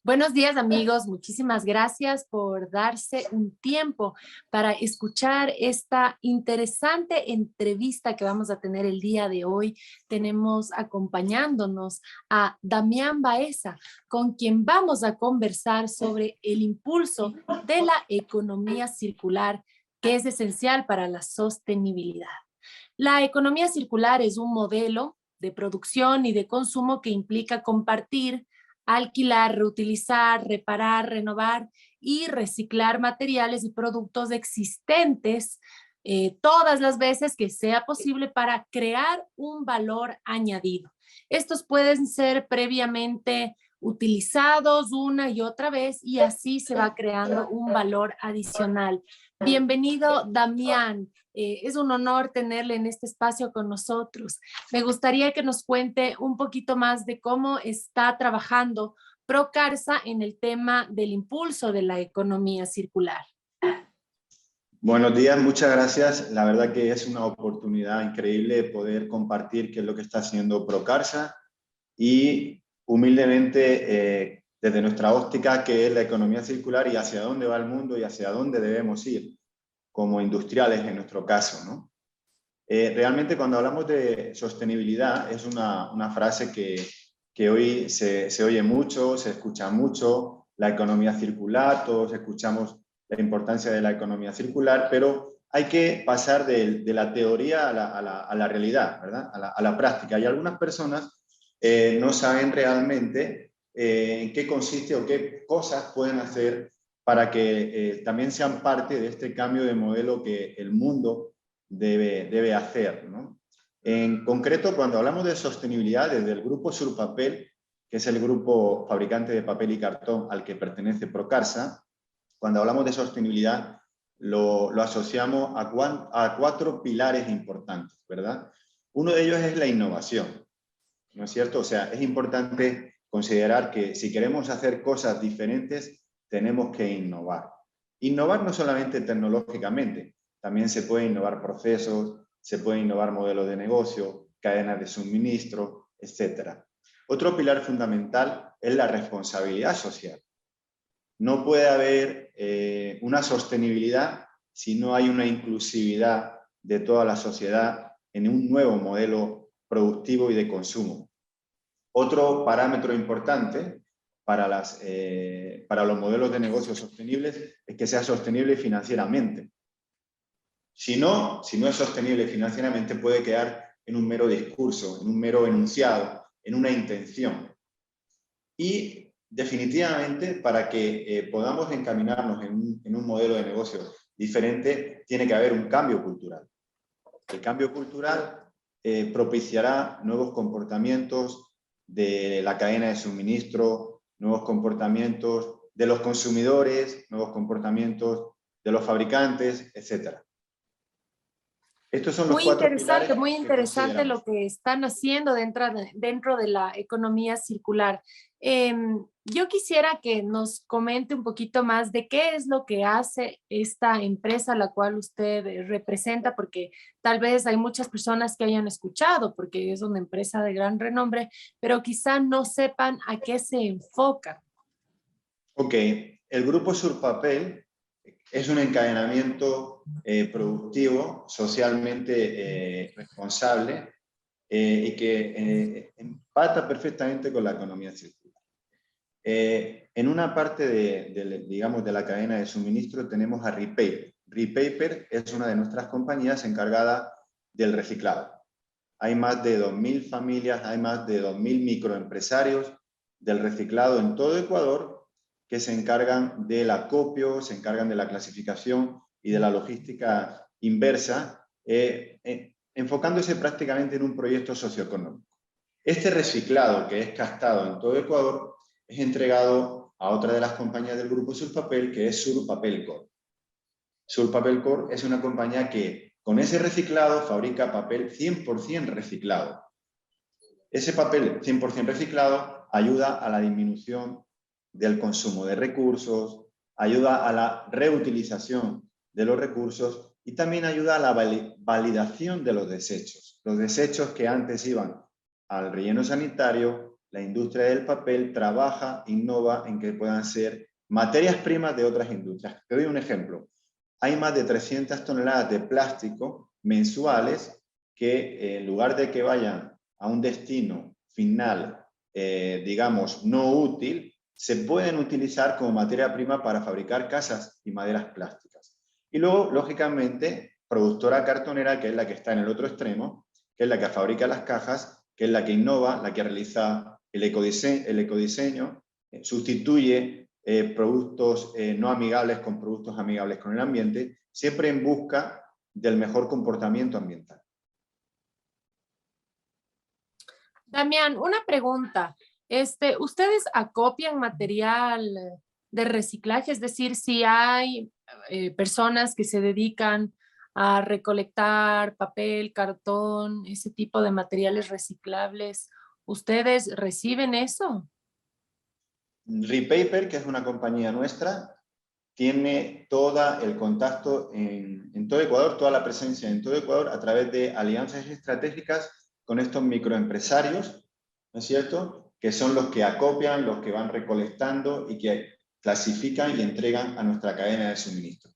Buenos días amigos, muchísimas gracias por darse un tiempo para escuchar esta interesante entrevista que vamos a tener el día de hoy. Tenemos acompañándonos a Damián Baeza, con quien vamos a conversar sobre el impulso de la economía circular, que es esencial para la sostenibilidad. La economía circular es un modelo de producción y de consumo que implica compartir, alquilar, reutilizar, reparar, renovar y reciclar materiales y productos existentes todas las veces que sea posible para crear un valor añadido. Estos pueden ser previamente utilizados una y otra vez y así se va creando un valor adicional. Bienvenido, Damián. Es un honor tenerle en este espacio con nosotros. Me gustaría que nos cuente un poquito más de cómo está trabajando Procarsa en el tema del impulso de la economía circular. Buenos días, muchas gracias. La verdad que es una oportunidad increíble poder compartir qué es lo que está haciendo Procarsa y humildemente desde nuestra óptica qué es la economía circular y hacia dónde va el mundo y hacia dónde debemos ir como industriales en nuestro caso, ¿no? Realmente cuando hablamos de sostenibilidad es una frase que hoy se oye mucho, se escucha mucho, la economía circular, todos escuchamos la importancia de la economía circular, pero hay que pasar de la teoría a la realidad, ¿verdad? A la práctica. Y algunas personas no saben realmente en qué consiste o qué cosas pueden hacer para que también sean parte de este cambio de modelo que el mundo debe hacer, ¿no? En concreto, cuando hablamos de sostenibilidad, desde el grupo Surpapel, que es el grupo fabricante de papel y cartón al que pertenece Procarsa, cuando hablamos de sostenibilidad lo asociamos a cuatro pilares importantes, ¿verdad? Uno de ellos es la innovación, ¿no es cierto? O sea, es importante considerar que si queremos hacer cosas diferentes, tenemos que innovar. Innovar no solamente tecnológicamente, también se puede innovar procesos, se puede innovar modelos de negocio, cadenas de suministro, etc. Otro pilar fundamental es la responsabilidad social. No puede haber una sostenibilidad si no hay una inclusividad de toda la sociedad en un nuevo modelo productivo y de consumo. Otro parámetro importante para los modelos de negocios sostenibles es que sea sostenible financieramente. Si no es sostenible financieramente, puede quedar en un mero discurso, en un mero enunciado, en una intención. Y definitivamente, para que podamos encaminarnos en un modelo de negocio diferente, tiene que haber un cambio cultural. El cambio cultural propiciará nuevos comportamientos de la cadena de suministro, nuevos comportamientos de los consumidores, nuevos comportamientos de los fabricantes, etc. Estos son los cuatro pilares Muy que interesante consideramos. lo que están haciendo dentro de la economía circular. Yo quisiera que nos comente un poquito más de qué es lo que hace esta empresa a la cual usted representa, porque tal vez hay muchas personas que hayan escuchado, porque es una empresa de gran renombre, pero quizá no sepan a qué se enfoca. Ok, el grupo Surpapel es un encadenamiento productivo, socialmente responsable y que empata perfectamente con la economía circular. En una parte digamos, de la cadena de suministro tenemos a Repaper. Repaper es una de nuestras compañías encargada del reciclado. Hay más de 2.000 familias, hay más de 2.000 microempresarios del reciclado en todo Ecuador que se encargan del acopio, se encargan de la clasificación y de la logística inversa, enfocándose prácticamente en un proyecto socioeconómico. Este reciclado, que es captado en todo Ecuador, es entregado a otra de las compañías del grupo Surpapel, que es Surpapelcorp. Surpapelcorp es una compañía que con ese reciclado fabrica papel 100% reciclado. Ese papel 100% reciclado ayuda a la disminución del consumo de recursos, ayuda a la reutilización de los recursos y también ayuda a la validación de los desechos. Los desechos que antes iban al relleno sanitario la industria del papel trabaja, innova en que puedan ser materias primas de otras industrias. Te doy un ejemplo. Hay más de 300 toneladas de plástico mensuales que en lugar de que vayan a un destino final, digamos, no útil, se pueden utilizar como materia prima para fabricar casas y maderas plásticas. Y luego, lógicamente, productora cartonera, que es la que está en el otro extremo, que es la que fabrica las cajas, que es la que innova, la que realiza el ecodiseño, sustituye productos no amigables con productos amigables con el ambiente, siempre en busca del mejor comportamiento ambiental. Damián, una pregunta. ¿Ustedes acopian material de reciclaje? Es decir, si hay personas que se dedican a recolectar papel, cartón, ese tipo de materiales reciclables, ¿ustedes reciben eso? Repaper, que es una compañía nuestra, tiene todo el contacto en todo Ecuador, toda la presencia en todo Ecuador a través de alianzas estratégicas con estos microempresarios, ¿no es cierto?, que son los que acopian, los que van recolectando y que clasifican y entregan a nuestra cadena de suministro.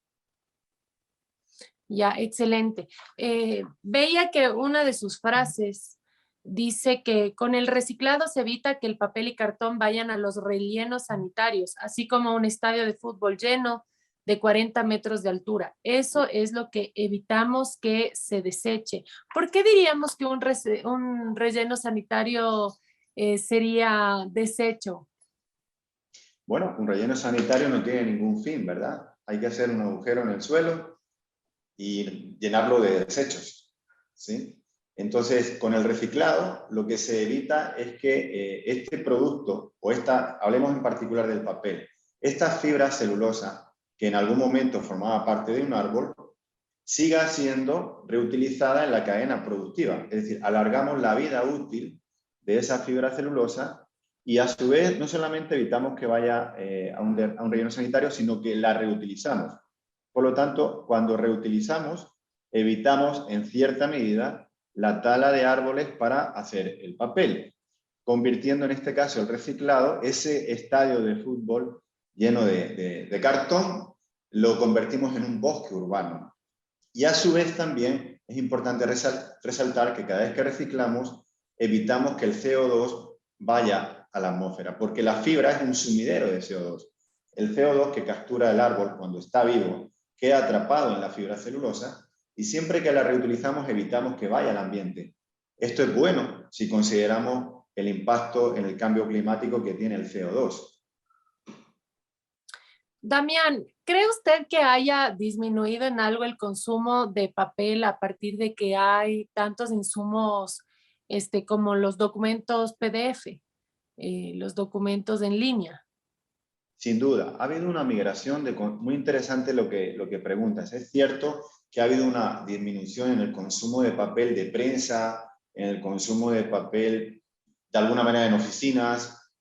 Ya, excelente. Veía que una de sus frases dice que con el reciclado se evita que el papel y cartón vayan a los rellenos sanitarios, así como un estadio de fútbol lleno de 40 metros de altura. Eso es lo que evitamos que se deseche. ¿Por qué diríamos que un relleno sanitario sería desecho? Bueno, un relleno sanitario no tiene ningún fin, ¿verdad? Hay que hacer un agujero en el suelo y llenarlo de desechos, ¿sí? Entonces, con el reciclado, lo que se evita es que este producto, hablemos en particular del papel, esta fibra celulosa, que en algún momento formaba parte de un árbol, siga siendo reutilizada en la cadena productiva. Es decir, alargamos la vida útil de esa fibra celulosa y a su vez no solamente evitamos que vaya a un relleno sanitario, sino que la reutilizamos. Por lo tanto, cuando reutilizamos, evitamos en cierta medida la tala de árboles para hacer el papel, convirtiendo en este caso el reciclado, ese estadio de fútbol lleno de cartón, lo convertimos en un bosque urbano. Y a su vez también es importante resaltar que cada vez que reciclamos, evitamos que el CO2 vaya a la atmósfera, porque la fibra es un sumidero de CO2. El CO2 que captura el árbol cuando está vivo queda atrapado en la fibra celulosa y siempre que la reutilizamos evitamos que vaya al ambiente. Esto es bueno si consideramos el impacto en el cambio climático que tiene el CO2. Damián, ¿cree usted que haya disminuido en algo el consumo de papel a partir de que hay tantos insumos como los documentos PDF, los documentos en línea? Sin duda, ha habido una migración muy interesante lo que preguntas. Es cierto que ha habido una disminución en el consumo de papel de prensa, en el consumo de papel de alguna manera en oficinas,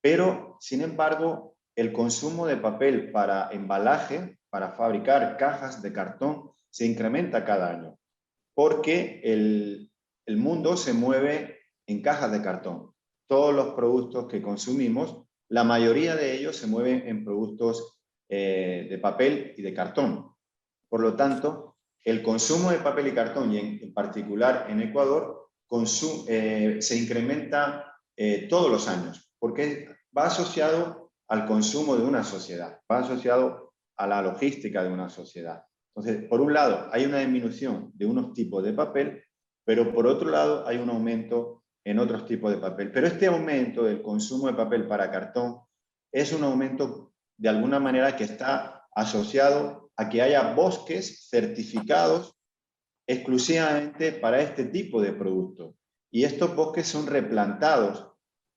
pero sin embargo el consumo de papel para embalaje, para fabricar cajas de cartón, se incrementa cada año, porque el mundo se mueve en cajas de cartón. Todos los productos que consumimos, la mayoría de ellos se mueven en productos de papel y de cartón. Por lo tanto, el consumo de papel y cartón, y en particular en Ecuador, se incrementa todos los años, porque va asociado al consumo de una sociedad, va asociado a la logística de una sociedad. Entonces, por un lado, hay una disminución de unos tipos de papel, pero por otro lado hay un aumento en otros tipos de papel. Pero este aumento del consumo de papel para cartón es un aumento de alguna manera que está asociado a que haya bosques certificados exclusivamente para este tipo de productos. Y estos bosques son replantados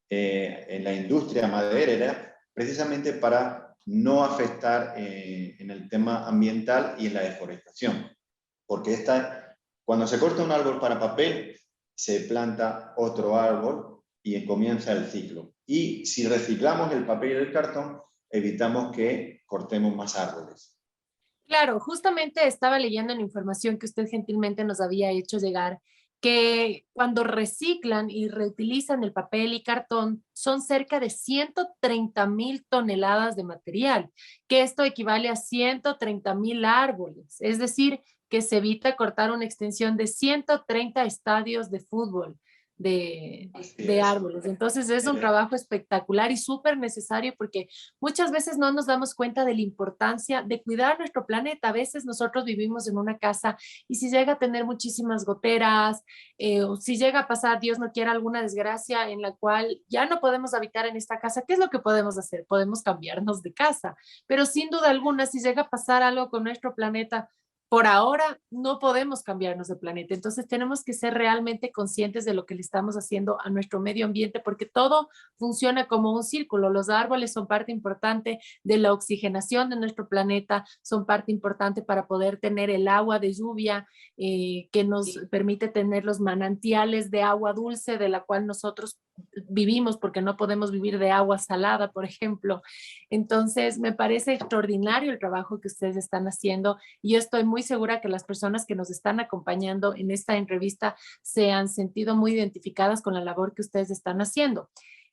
en la industria maderera precisamente para no afectar en el tema ambiental y en la deforestación. Porque cuando se corta un árbol para papel, se planta otro árbol y comienza el ciclo. Y si reciclamos el papel y el cartón, evitamos que cortemos más árboles. Claro, justamente estaba leyendo la información que usted gentilmente nos había hecho llegar que cuando reciclan y reutilizan el papel y cartón son cerca de 130.000 toneladas de material, que esto equivale a 130.000 árboles. Es decir, que se evita cortar una extensión de 130 estadios de fútbol Así de es. árboles. Entonces es un trabajo espectacular y súper necesario porque muchas veces no nos damos cuenta de la importancia de cuidar nuestro planeta. A veces nosotros vivimos en una casa y si llega a tener muchísimas goteras, o si llega a pasar, Dios no quiera, alguna desgracia en la cual ya no podemos habitar en esta casa, ¿qué es lo que podemos hacer? Podemos cambiarnos de casa, pero sin duda alguna, si llega a pasar algo con nuestro planeta, por ahora no podemos cambiarnos de planeta. Entonces tenemos que ser realmente conscientes de lo que le estamos haciendo a nuestro medio ambiente porque todo funciona como un círculo. Los árboles son parte importante de la oxigenación de nuestro planeta, son parte importante para poder tener el agua de lluvia que nos permite tener los manantiales de agua dulce de la cual nosotros vivimos porque no podemos vivir de agua salada, por ejemplo. Entonces, me parece extraordinario el trabajo que ustedes están haciendo y yo estoy muy segura que las personas que nos están acompañando en esta entrevista se han sentido muy identificadas con la labor que ustedes están haciendo.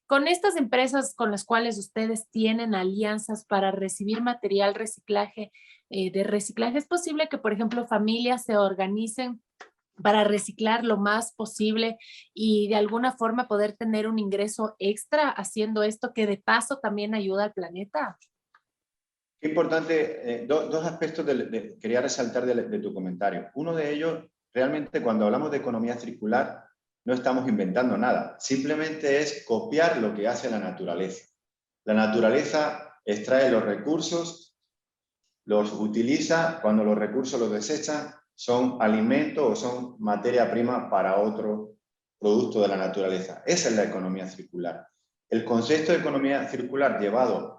Con estas empresas con las cuales ustedes tienen alianzas para recibir material de reciclaje, ¿es posible que, por ejemplo, familias se organicen para reciclar lo más posible y de alguna forma poder tener un ingreso extra haciendo esto que de paso también ayuda al planeta? Qué importante, dos aspectos quería resaltar de tu comentario. Uno de ellos, realmente cuando hablamos de economía circular, no estamos inventando nada, simplemente es copiar lo que hace la naturaleza. La naturaleza extrae los recursos, los utiliza, cuando los recursos los desecha, son alimentos o son materia prima para otro producto de la naturaleza. Esa es la economía circular. El concepto de economía circular llevado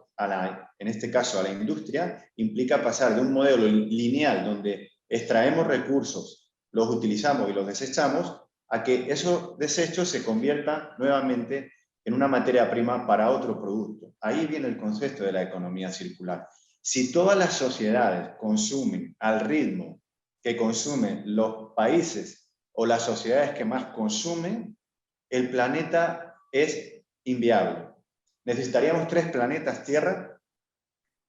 en este caso a la industria, implica pasar de un modelo lineal donde extraemos recursos, los utilizamos y los desechamos, a que esos desechos se conviertan nuevamente en una materia prima para otro producto. Ahí viene el concepto de la economía circular. Si todas las sociedades consumen al ritmo que consumen los países o las sociedades que más consumen, el planeta es inviable. Necesitaríamos 3 planetas Tierra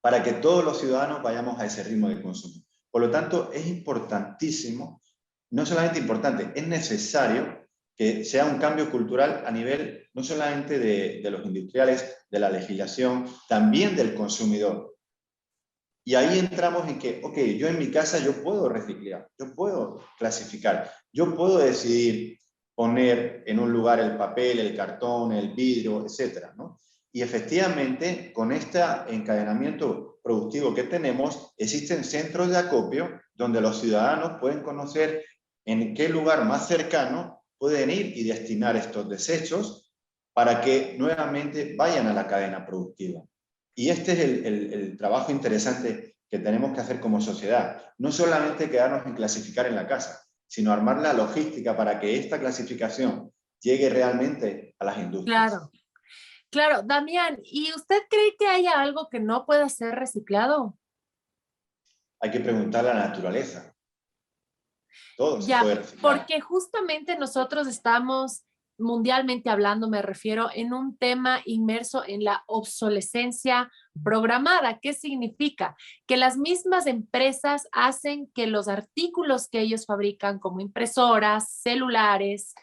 para que todos los ciudadanos vayamos a ese ritmo de consumo. Por lo tanto, es importantísimo, no solamente importante, es necesario que sea un cambio cultural a nivel no solamente de los industriales, de la legislación, también del consumidor. Y ahí entramos en que, ok, yo en mi casa yo puedo reciclar, yo puedo clasificar, yo puedo decidir poner en un lugar el papel, el cartón, el vidrio, etcétera, ¿no? Y efectivamente, con este encadenamiento productivo que tenemos, existen centros de acopio donde los ciudadanos pueden conocer en qué lugar más cercano pueden ir y destinar estos desechos para que nuevamente vayan a la cadena productiva. Y este es el trabajo interesante que tenemos que hacer como sociedad. No solamente quedarnos en clasificar en la casa, sino armar la logística para que esta clasificación llegue realmente a las industrias. Claro, claro. Damián, ¿y usted cree que haya algo que no pueda ser reciclado? Hay que preguntarle a la naturaleza. Todo se Ya, puede reciclar. porque justamente nosotros estamos, mundialmente hablando, me refiero, en un tema inmerso en la obsolescencia programada. ¿Qué significa? Que las mismas empresas hacen que los artículos que ellos fabrican, como impresoras, celulares,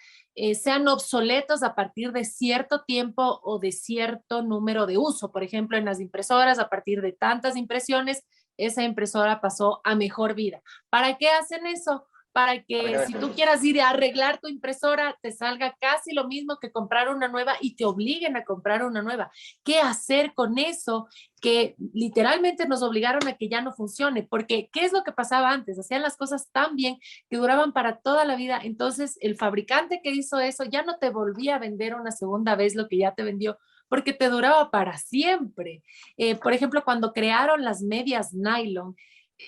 sean obsoletos a partir de cierto tiempo o de cierto número de uso. Por ejemplo, en las impresoras, a partir de tantas impresiones, esa impresora pasó a mejor vida. ¿Para qué hacen eso? Para que si tú quieras ir a arreglar tu impresora, te salga casi lo mismo que comprar una nueva y te obliguen a comprar una nueva. ¿Qué hacer con eso? Que literalmente nos obligaron a que ya no funcione, porque ¿qué es lo que pasaba antes? Hacían las cosas tan bien que duraban para toda la vida, entonces el fabricante que hizo eso ya no te volvía a vender una segunda vez lo que ya te vendió, porque te duraba para siempre. Por ejemplo, cuando crearon las medias nylon,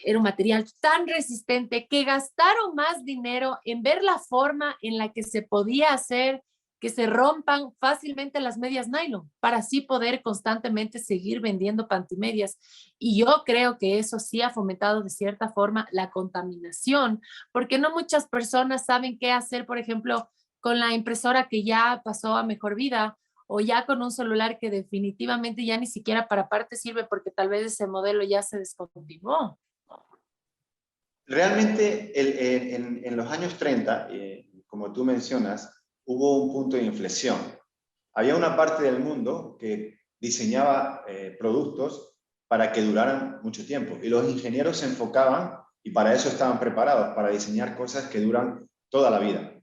era un material tan resistente que gastaron más dinero en ver la forma en la que se podía hacer que se rompan fácilmente las medias nylon para así poder constantemente seguir vendiendo pantimedias. Y yo creo que eso sí ha fomentado de cierta forma la contaminación, porque no muchas personas saben qué hacer, por ejemplo, con la impresora que ya pasó a mejor vida o ya con un celular que definitivamente ya ni siquiera para parte sirve porque tal vez ese modelo ya se descontinuó. Realmente en los años 30, como tú mencionas, hubo un punto de inflexión. Había una parte del mundo que diseñaba productos para que duraran mucho tiempo y los ingenieros se enfocaban y para eso estaban preparados, para diseñar cosas que duran toda la vida.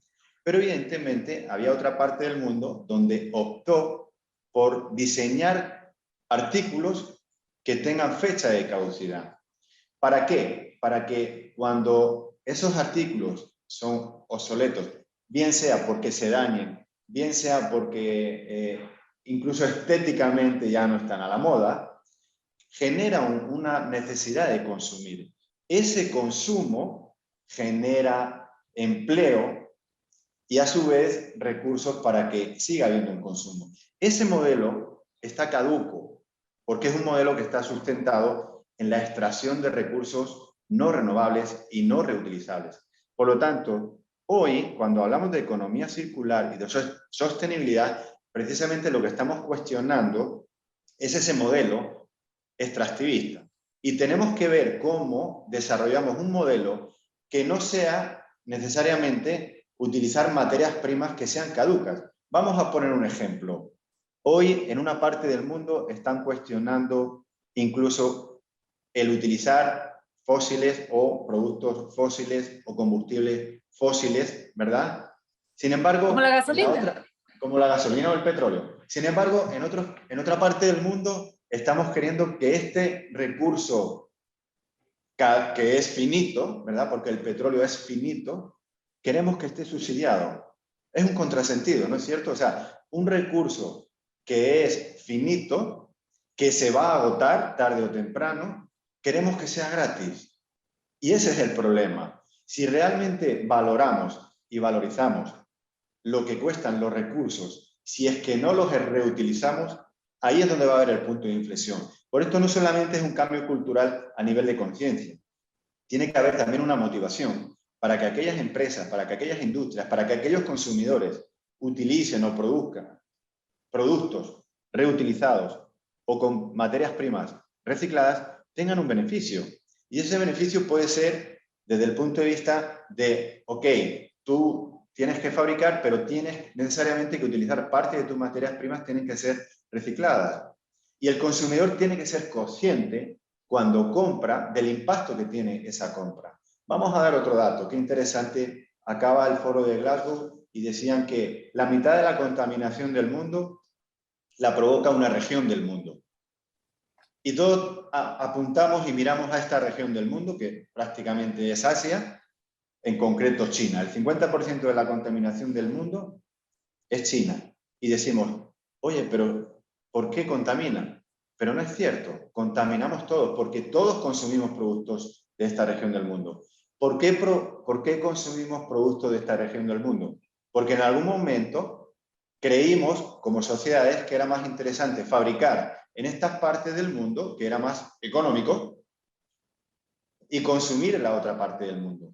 Pero evidentemente había otra parte del mundo donde optó por diseñar artículos que tengan fecha de caducidad. ¿Para qué? Para que cuando esos artículos son obsoletos, bien sea porque se dañen, bien sea porque incluso estéticamente ya no están a la moda, genera una necesidad de consumir. Ese consumo genera empleo y a su vez recursos para que siga habiendo un consumo. Ese modelo está caduco porque es un modelo que está sustentado en la extracción de recursos no renovables y no reutilizables. Por lo tanto, hoy, cuando hablamos de economía circular y de sostenibilidad, precisamente lo que estamos cuestionando es ese modelo extractivista. Y tenemos que ver cómo desarrollamos un modelo que no sea necesariamente utilizar materias primas que sean caducas. Vamos a poner un ejemplo. Hoy, en una parte del mundo, están cuestionando incluso el utilizar fósiles o productos fósiles o combustibles fósiles, ¿verdad? Sin Como la embargo, gasolina. como la gasolina o el petróleo. Sin embargo, en otra parte del mundo estamos queriendo que este recurso que es finito, ¿verdad? Porque el petróleo es finito, queremos que esté subsidiado. Es un contrasentido, ¿no es cierto? O sea, un recurso que es finito, que se va a agotar tarde o temprano, queremos que sea gratis. Y ese es el problema. Si realmente valoramos y valorizamos lo que cuestan los recursos, si es que no los reutilizamos, ahí es donde va a haber el punto de inflexión. Por esto no solamente es un cambio cultural a nivel de conciencia, tiene que haber también una motivación para que aquellas empresas, para que aquellas industrias, para que aquellos consumidores utilicen o produzcan productos reutilizados o con materias primas recicladas, tengan un beneficio. Y ese beneficio puede ser desde el punto de vista de, ok, tú tienes que fabricar, pero tienes necesariamente que utilizar parte de tus materias primas, tienen que ser recicladas. Y el consumidor tiene que ser consciente cuando compra del impacto que tiene esa compra. Vamos a dar otro dato, qué interesante. Acaba el foro de Glasgow y decían que la mitad de la contaminación del mundo la provoca una región del mundo. Y todos apuntamos y miramos a esta región del mundo, que prácticamente es Asia, en concreto China. El 50% de la contaminación del mundo es China. Y decimos, oye, pero ¿por qué contaminan? Pero no es cierto, contaminamos todos, porque todos consumimos productos de esta región del mundo. ¿Por qué consumimos productos de esta región del mundo? Porque en algún momento creímos como sociedades que era más interesante fabricar en estas partes del mundo, que era más económico, y consumir en la otra parte del mundo.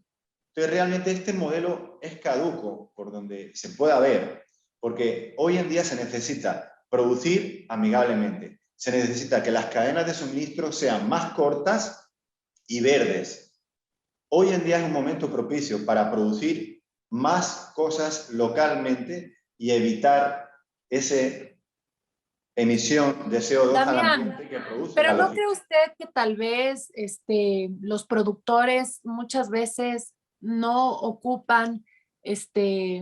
Entonces realmente este modelo es caduco por donde se pueda ver, porque hoy en día se necesita producir amigablemente, se necesita que las cadenas de suministro sean más cortas y verdes. Hoy en día es un momento propicio para producir más cosas localmente y evitar esa emisión de CO2 al Damián, ambiente que produce la pero ¿no cree logística. usted que tal vez los productores muchas veces no ocupan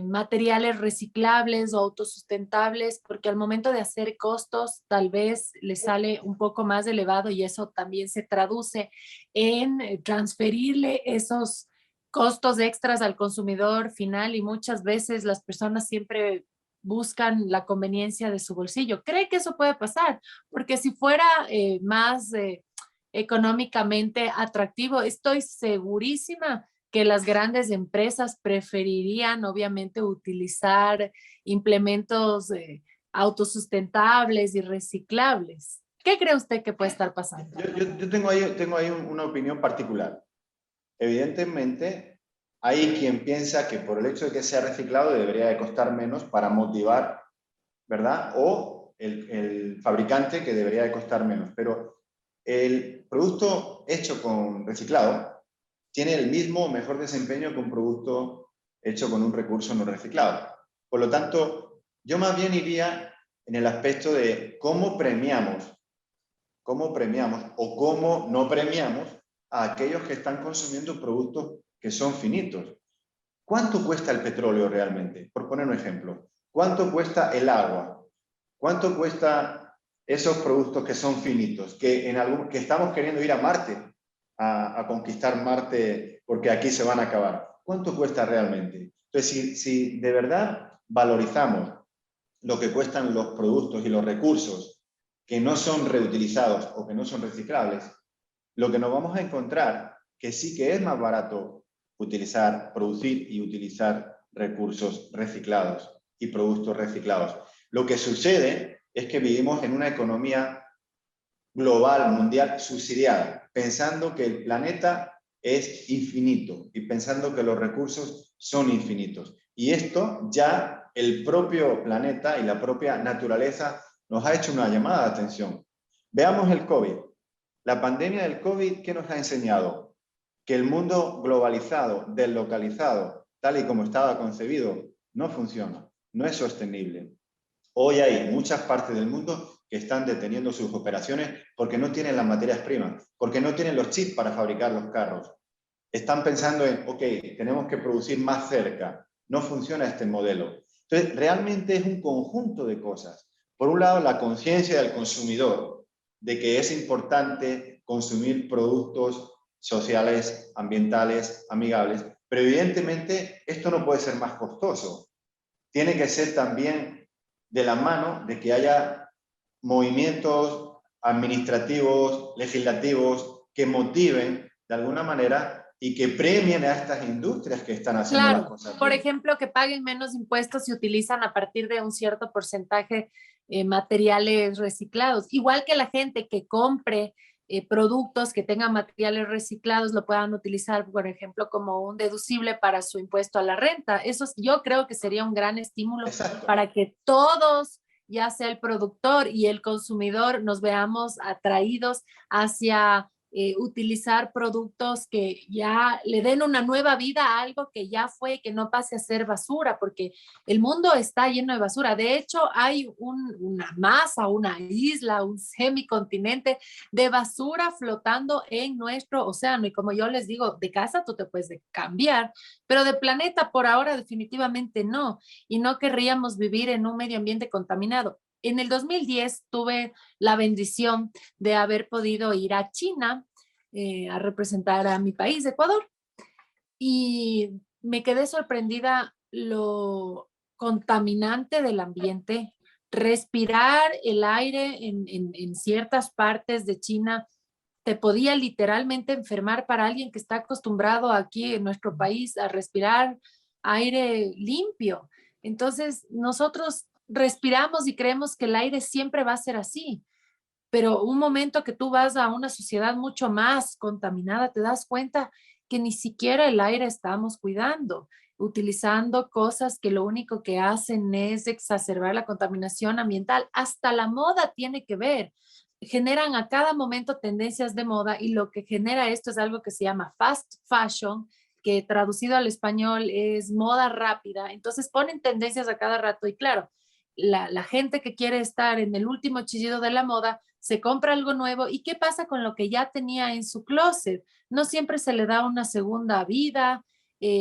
materiales reciclables o autosustentables porque al momento de hacer costos tal vez les sale un poco más elevado y eso también se traduce en transferirle esos costos extras al consumidor final y muchas veces las personas siempre buscan la conveniencia de su bolsillo? ¿Cree que eso puede pasar? Porque si fuera más económicamente atractivo, estoy segurísima que las grandes empresas preferirían obviamente utilizar implementos autosustentables y reciclables. ¿Qué cree usted que puede estar pasando? Yo tengo ahí una opinión particular. Evidentemente, hay quien piensa que por el hecho de que sea reciclado debería de costar menos para motivar, ¿verdad? O el fabricante que debería de costar menos. Pero el producto hecho con reciclado tiene el mismo o mejor desempeño que un producto hecho con un recurso no reciclado. Por lo tanto, yo más bien iría en el aspecto de cómo premiamos o cómo no premiamos a aquellos que están consumiendo productos que son finitos. ¿Cuánto cuesta el petróleo realmente? Por poner un ejemplo. ¿Cuánto cuesta el agua? ¿Cuánto cuesta esos productos que son finitos? Que estamos queriendo ir a Marte, a conquistar Marte porque aquí se van a acabar. ¿Cuánto cuesta realmente? Entonces, si de verdad valorizamos lo que cuestan los productos y los recursos que no son reutilizados o que no son reciclables, lo que nos vamos a encontrar que sí que es más barato producir y utilizar recursos reciclados y productos reciclados. Lo que sucede es que vivimos en una economía global, mundial, subsidiada, pensando que el planeta es infinito y pensando que los recursos son infinitos. Y esto ya el propio planeta y la propia naturaleza nos ha hecho una llamada de atención. Veamos el COVID. La pandemia del COVID, ¿qué nos ha enseñado? Que el mundo globalizado, deslocalizado, tal y como estaba concebido, no funciona, no es sostenible. Hoy hay muchas partes del mundo que están deteniendo sus operaciones porque no tienen las materias primas, porque no tienen los chips para fabricar los carros. Están pensando en, ok, tenemos que producir más cerca. No funciona este modelo. Entonces, realmente es un conjunto de cosas. Por un lado, la conciencia del consumidor de que es importante consumir productos sociales, ambientales, amigables, pero evidentemente esto no puede ser más costoso. Tiene que ser también de la mano de que haya movimientos administrativos, legislativos, que motiven de alguna manera y que premien a estas industrias que están haciendo las Claro, cosas por bien. ejemplo, que paguen menos impuestos si utilizan a partir de un cierto porcentaje materiales reciclados. Igual que la gente que compre productos que tengan materiales reciclados lo puedan utilizar, por ejemplo, como un deducible para su impuesto a la renta. Yo creo que sería un gran estímulo Exacto. para que todos, ya sea el productor y el consumidor, nos veamos atraídos hacia utilizar productos que ya le den una nueva vida a algo que ya fue, que no pase a ser basura, porque el mundo está lleno de basura. De hecho, hay una masa, una isla, un semicontinente de basura flotando en nuestro océano. Y como yo les digo, de casa tú te puedes cambiar, pero de planeta por ahora definitivamente no. Y no querríamos vivir en un medio ambiente contaminado. En el 2010 tuve la bendición de haber podido ir a China a representar a mi país, Ecuador, y me quedé sorprendida lo contaminante del ambiente. Respirar el aire en ciertas partes de China te podía literalmente enfermar para alguien que está acostumbrado aquí en nuestro país a respirar aire limpio. Entonces, nosotros respiramos y creemos que el aire siempre va a ser así, pero un momento que tú vas a una sociedad mucho más contaminada, te das cuenta que ni siquiera el aire estamos cuidando, utilizando cosas que lo único que hacen es exacerbar la contaminación ambiental. Hasta la moda tiene que ver. Generan a cada momento tendencias de moda y lo que genera esto es algo que se llama fast fashion, que traducido al español es moda rápida. Entonces ponen tendencias a cada rato y claro, la gente que quiere estar en el último chillido de la moda se compra algo nuevo y qué pasa con lo que ya tenía en su closet. No siempre se le da una segunda vida,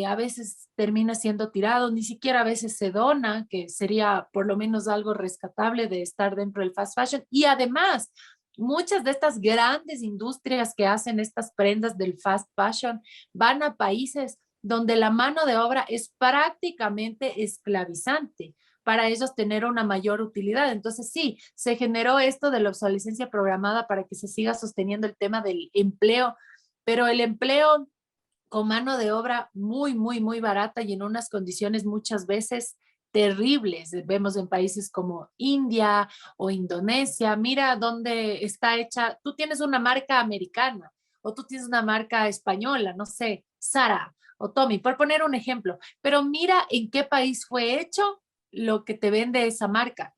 a veces termina siendo tirado, ni siquiera a veces se dona, que sería por lo menos algo rescatable de estar dentro del fast fashion. Y además, muchas de estas grandes industrias que hacen estas prendas del fast fashion van a países donde la mano de obra es prácticamente esclavizante para ellos tener una mayor utilidad. Entonces, sí, se generó esto de la obsolescencia programada para que se siga sosteniendo el tema del empleo, pero el empleo con mano de obra muy, muy, muy barata y en unas condiciones muchas veces terribles. Vemos en países como India o Indonesia. Mira dónde está hecha. Tú tienes una marca americana o tú tienes una marca española, no sé, Sara o Tommy, por poner un ejemplo. Pero mira en qué país fue hecho lo que te vende esa marca.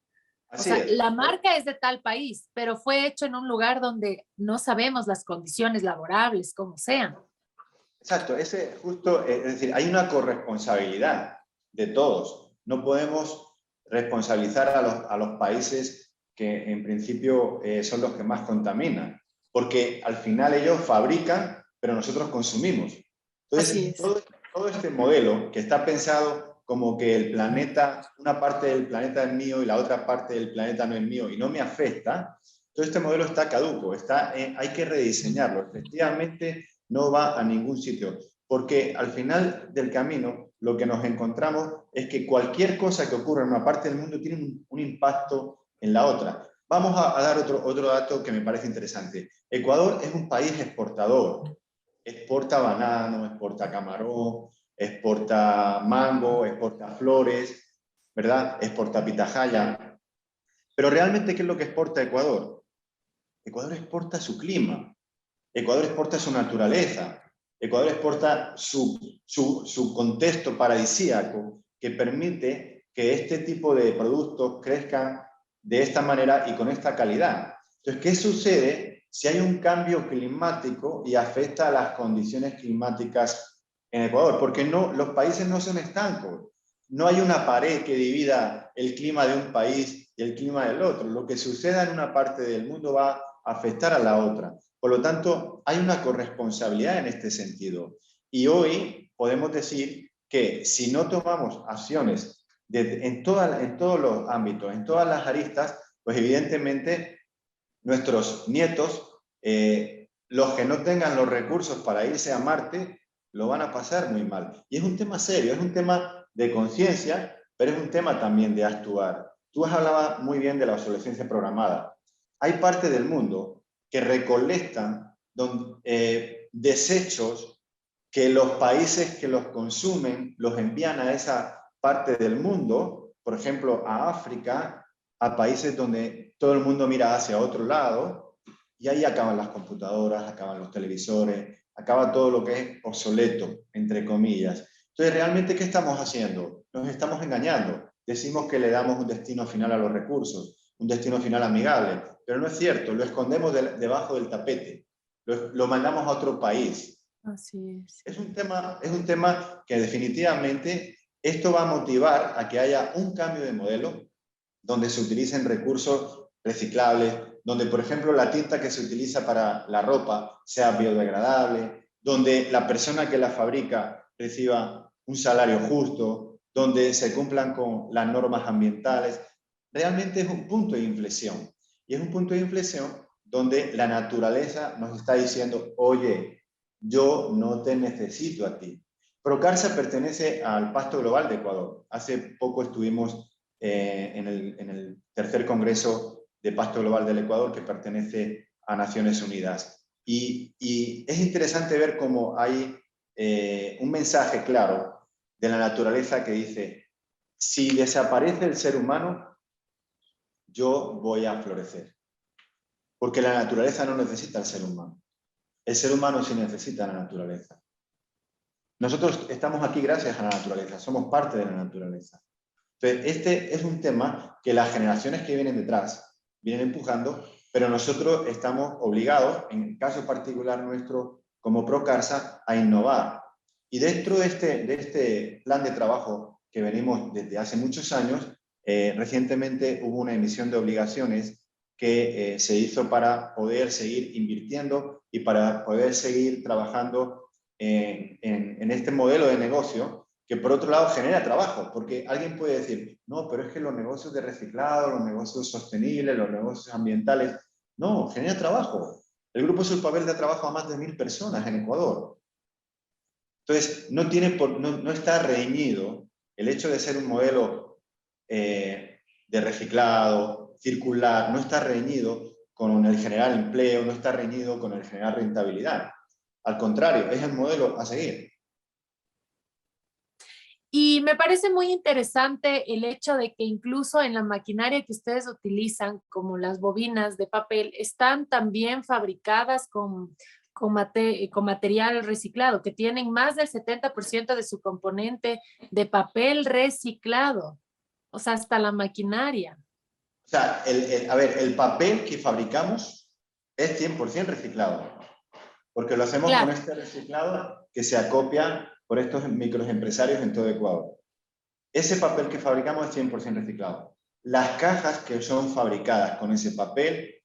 O Así sea, es. la marca es de tal país, pero fue hecho en un lugar donde no sabemos las condiciones laborables, como sean. Exacto, ese justo, es decir, hay una corresponsabilidad de todos. No podemos responsabilizar a los países que en principio son los que más contaminan, porque al final ellos fabrican, pero nosotros consumimos. Así Entonces, es. todo este modelo que está pensado como que el planeta, una parte del planeta es mío y la otra parte del planeta no es mío y no me afecta, todo este modelo está caduco, hay que rediseñarlo. Efectivamente, no va a ningún sitio, porque al final del camino lo que nos encontramos es que cualquier cosa que ocurra en una parte del mundo tiene un impacto en la otra. Vamos a dar otro dato que me parece interesante. Ecuador es un país exportador. Exporta banano, exporta camarón, exporta mango, exporta flores, ¿verdad? Exporta pitahaya. Pero realmente, ¿qué es lo que exporta Ecuador? Ecuador exporta su clima. Ecuador exporta su naturaleza, Ecuador exporta su contexto paradisíaco que permite que este tipo de productos crezcan de esta manera y con esta calidad. Entonces, ¿qué sucede si hay un cambio climático y afecta a las condiciones climáticas en Ecuador? Porque no, los países no son estancos. No hay una pared que divida el clima de un país y el clima del otro. Lo que suceda en una parte del mundo va a afectar a la otra. Por lo tanto, hay una corresponsabilidad en este sentido. Y hoy podemos decir que si no tomamos acciones en todos los ámbitos, en todas las aristas, pues evidentemente nuestros nietos, los que no tengan los recursos para irse a Marte, lo van a pasar muy mal. Y es un tema serio, es un tema de conciencia, pero es un tema también de actuar. Tú has hablado muy bien de la obsolescencia programada. Hay parte del mundo que recolectan desechos que los países que los consumen los envían a esa parte del mundo, por ejemplo, a África, a países donde todo el mundo mira hacia otro lado, y ahí acaban las computadoras, acaban los televisores, acaba todo lo que es obsoleto, entre comillas. Entonces, ¿realmente qué estamos haciendo? Nos estamos engañando. Decimos que le damos un destino final a los recursos, un destino final amigable, pero no es cierto, lo escondemos debajo del tapete, lo mandamos a otro país. Así es. Es un tema que definitivamente esto va a motivar a que haya un cambio de modelo donde se utilicen recursos reciclables, donde, por ejemplo, la tinta que se utiliza para la ropa sea biodegradable, donde la persona que la fabrica reciba un salario justo, donde se cumplan con las normas ambientales. Realmente es un punto de inflexión. Y es un punto de inflexión donde la naturaleza nos está diciendo, oye, yo no te necesito a ti. Procarsa pertenece al Pacto Global de Ecuador. Hace poco estuvimos en el tercer Congreso de Pacto Global del Ecuador, que pertenece a Naciones Unidas. Y es interesante ver cómo hay un mensaje claro de la naturaleza que dice, si desaparece el ser humano, yo voy a florecer. Porque la naturaleza no necesita al ser humano. El ser humano sí necesita a la naturaleza. Nosotros estamos aquí gracias a la naturaleza, somos parte de la naturaleza. Entonces, este es un tema que las generaciones que vienen detrás vienen empujando, pero nosotros estamos obligados, en el caso particular nuestro, como Procarsa, a innovar. Y dentro de este plan de trabajo que venimos desde hace muchos años, recientemente hubo una emisión de obligaciones que se hizo para poder seguir invirtiendo y para poder seguir trabajando en este modelo de negocio que por otro lado genera trabajo, porque alguien puede decir, no, pero es que los negocios de reciclado, los negocios sostenibles, los negocios ambientales, no, genera trabajo. El Grupo Sulpabel da trabajo a más de 1000 personas en Ecuador. Entonces, no está reñido el hecho de ser un modelo de reciclado, circular, no está reñido con el generar empleo, no está reñido con el generar rentabilidad. Al contrario, es el modelo a seguir. Y me parece muy interesante el hecho de que incluso en la maquinaria que ustedes utilizan, como las bobinas de papel, están también fabricadas con material reciclado, que tienen más del 70% de su componente de papel reciclado, o sea, hasta la maquinaria. O sea, a ver, el papel que fabricamos es 100% reciclado, porque lo hacemos con Claro, este reciclado que se acopia por estos microempresarios en todo Ecuador. Ese papel que fabricamos es 100% reciclado. Las cajas que son fabricadas con ese papel,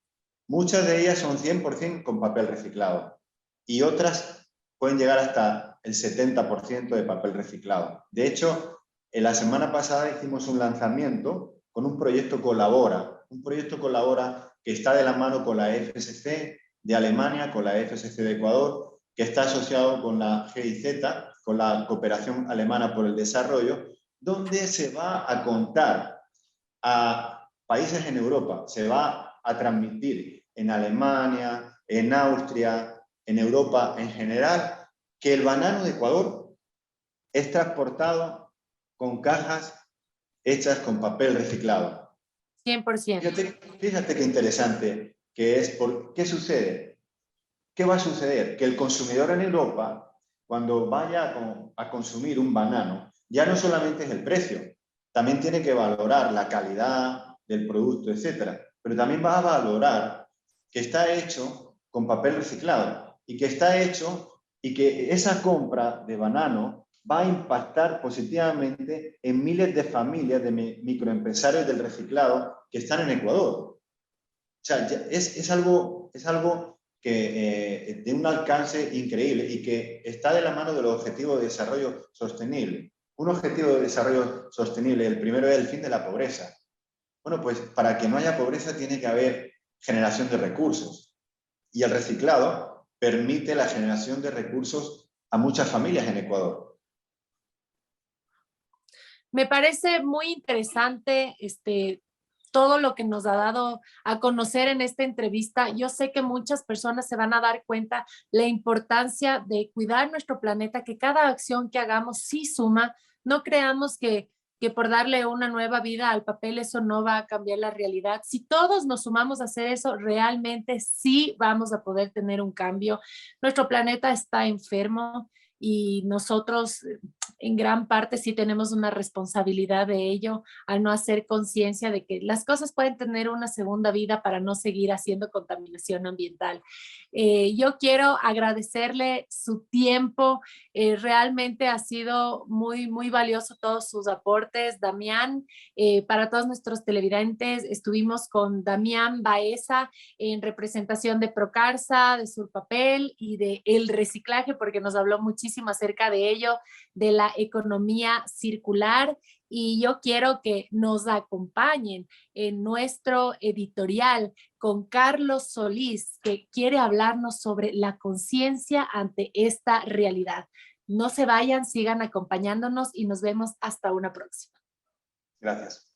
muchas de ellas son 100% con papel reciclado y otras pueden llegar hasta el 70% de papel reciclado. De hecho, en la semana pasada hicimos un lanzamiento con un proyecto Colabora que está de la mano con la FSC de Alemania, con la FSC de Ecuador, que está asociado con la GIZ, con la Cooperación Alemana por el Desarrollo, donde se va a contar a países en Europa, se va a transmitir en Alemania, en Austria, en Europa en general, que el banano de Ecuador es transportado con cajas hechas con papel reciclado. 100%. Fíjate qué interesante que es. ¿Qué sucede? ¿Qué va a suceder? Que el consumidor en Europa, cuando vaya a consumir un banano, ya no solamente es el precio, también tiene que valorar la calidad del producto, etcétera, pero también va a valorar que está hecho con papel reciclado y que está hecho y que esa compra de banano va a impactar positivamente en miles de familias de microempresarios del reciclado que están en Ecuador. O sea, es algo que tiene un alcance increíble y que está de la mano de los objetivos de desarrollo sostenible. Un objetivo de desarrollo sostenible, el primero es el fin de la pobreza. Bueno, pues para que no haya pobreza tiene que haber generación de recursos. Y el reciclado permite la generación de recursos a muchas familias en Ecuador. Me parece muy interesante todo lo que nos ha dado a conocer en esta entrevista. Yo sé que muchas personas se van a dar cuenta la importancia de cuidar nuestro planeta, que cada acción que hagamos sí suma. No creamos que por darle una nueva vida al papel eso no va a cambiar la realidad. Si todos nos sumamos a hacer eso, realmente sí vamos a poder tener un cambio. Nuestro planeta está enfermo y nosotros en gran parte sí tenemos una responsabilidad de ello al no hacer conciencia de que las cosas pueden tener una segunda vida para no seguir haciendo contaminación ambiental. Yo quiero agradecerle su tiempo, realmente ha sido muy, muy valioso todos sus aportes, Damián. Para todos nuestros televidentes, estuvimos con Damián Baeza en representación de Procarsa, de Surpapel y de el reciclaje, porque nos habló muchísimo acerca de ello, de la economía circular. Y yo quiero que nos acompañen en nuestro editorial con Carlos Solís, que quiere hablarnos sobre la conciencia ante esta realidad. No se vayan, sigan acompañándonos y nos vemos hasta una próxima. Gracias.